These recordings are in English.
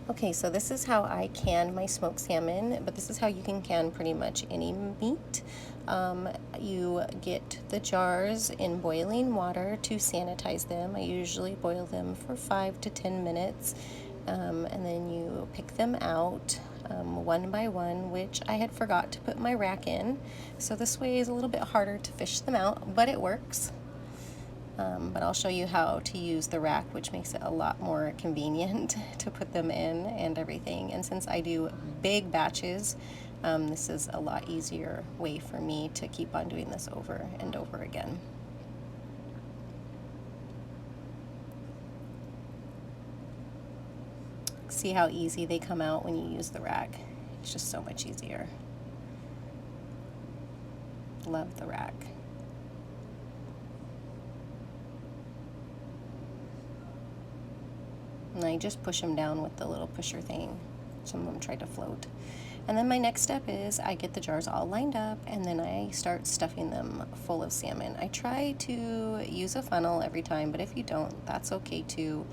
Okay, so this is how I can my smoked salmon, but this is how you can can pretty much any meat. You get the jars in boiling water to sanitize them. I usually boil them for 5 to 10 minutes, and then you pick them out one by one, which I had forgot to put my rack in. So this way is a little bit harder to fish them out, but it works. But I'll show you how to use the rack, which makes it a lot more convenient to put them in and everything. And since I do big batches, this is a lot easier way for me to keep on doing this over and over again. See how easy they come out when you use the rack? It's just so much easier. Love the rack. And I just push them down with the little pusher thing. Some of them try to float. And then my next step is I get the jars all lined up, and then I start stuffing them full of salmon. I try to use a funnel every time, but if you don't, that's okay too.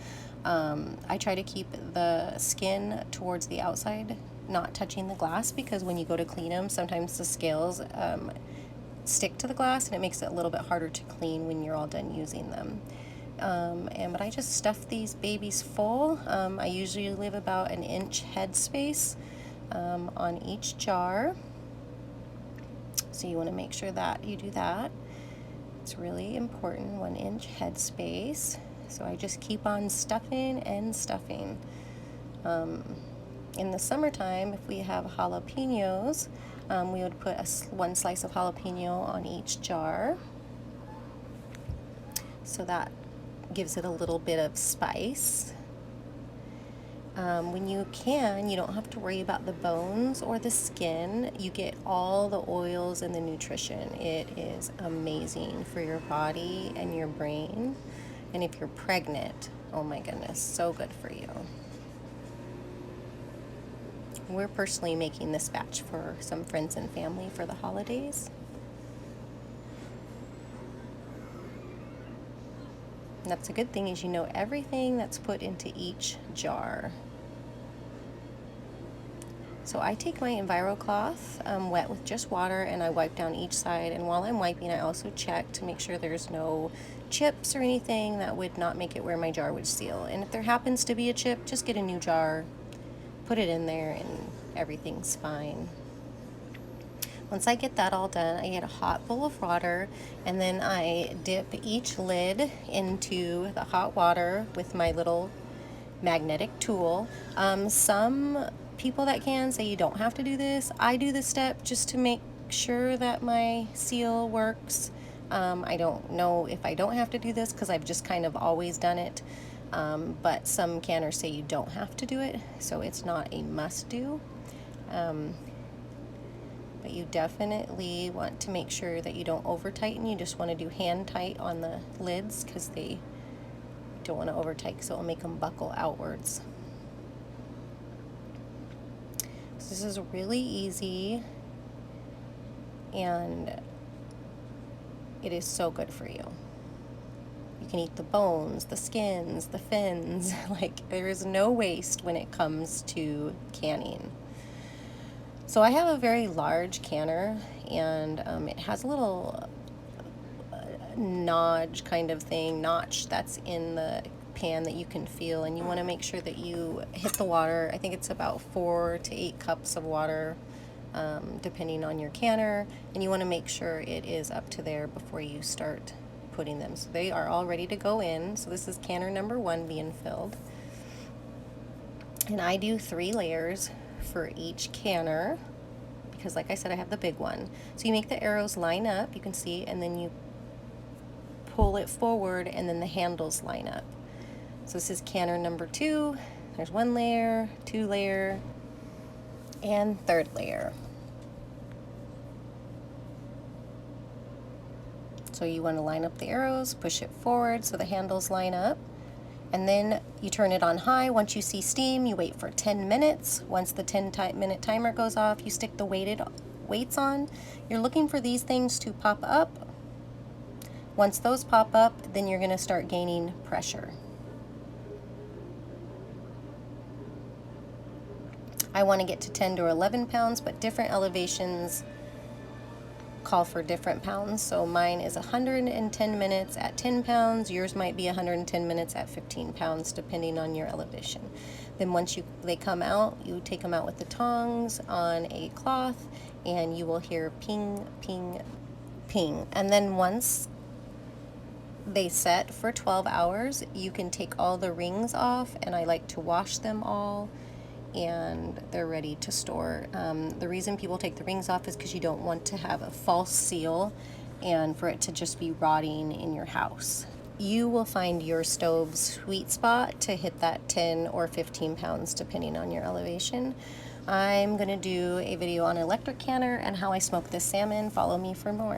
I try to keep the skin towards the outside, not touching the glass, because when you go to clean them, sometimes the scales stick to the glass, and it makes it a little bit harder to clean when you're all done using them. But I just stuff these babies full. I usually leave about an inch head space on each jar. So you want to make sure that you do that. It's really important, 1 inch head space. So I just keep on stuffing and stuffing. In the summertime, if we have jalapenos, we would put 1 slice of jalapeno on each jar. So that gives it a little bit of spice. When you can, you don't have to worry about the bones or the skin. You get all the oils and the nutrition. It is amazing for your body and your brain. And if you're pregnant, oh my goodness, so good for you. We're personally making this batch for some friends and family for the holidays. And that's a good thing, is you know everything that's put into each jar. So I take my EnviroCloth wet with just water, and I wipe down each side. And while I'm wiping, I also check to make sure there's no chips or anything that would not make it where my jar would seal. And if there happens to be a chip, just get a new jar, put it in there, and everything's fine. Once I get that all done, I get a hot bowl of water, and then I dip each lid into the hot water with my little magnetic tool. Some people that can say you don't have to do this. I do this step just to make sure that my seal works. I don't know if I don't have to do this because I've just kind of always done it. But some canners say you don't have to do it, so it's not a must do. But you definitely want to make sure that you don't over tighten. You just want to do hand tight on the lids, because they don't want to over tight, because it will make them buckle outwards. So this is really easy, and it is so good for you. You can eat the bones, the skins, the fins. Like, there is no waste when it comes to canning. So I have a very large canner, and it has a little notch kind of thing, that's in the pan that you can feel, and you want to make sure that you hit the water. I think it's about 4 to 8 cups of water, depending on your canner, and you want to make sure it is up to there before you start putting them. So they are all ready to go in. So this is canner number 1 being filled, and I do 3 layers for each canner, because like I said, I have the big one. So you make the arrows line up, you can see, and then you pull it forward, and then the handles line up. So this is canner number 2. There's 1 layer, 2 layer, and 3rd layer. So you want to line up the arrows, push it forward so the handles line up, and then you turn it on high. Once you see steam, you wait for 10 minutes. Once the 10-minute timer goes off, you stick the weights on. You're looking for these things to pop up. Once those pop up, then you're going to start gaining pressure. I want to get to 10 to 11 pounds, but different elevations call for different pounds. So mine is 110 minutes at 10 pounds. Yours might be 110 minutes at 15 pounds, depending on your elevation. Then once they come out, you take them out with the tongs on a cloth, and you will hear ping, ping, ping. And then once they set for 12 hours, you can take all the rings off, and I like to wash them all, and they're ready to store. The reason people take the rings off is because you don't want to have a false seal and for it to just be rotting in your house. You will find your stove's sweet spot to hit that 10 or 15 pounds depending on your elevation. I'm going to do a video on electric canner and how I smoke this salmon. Follow me for more.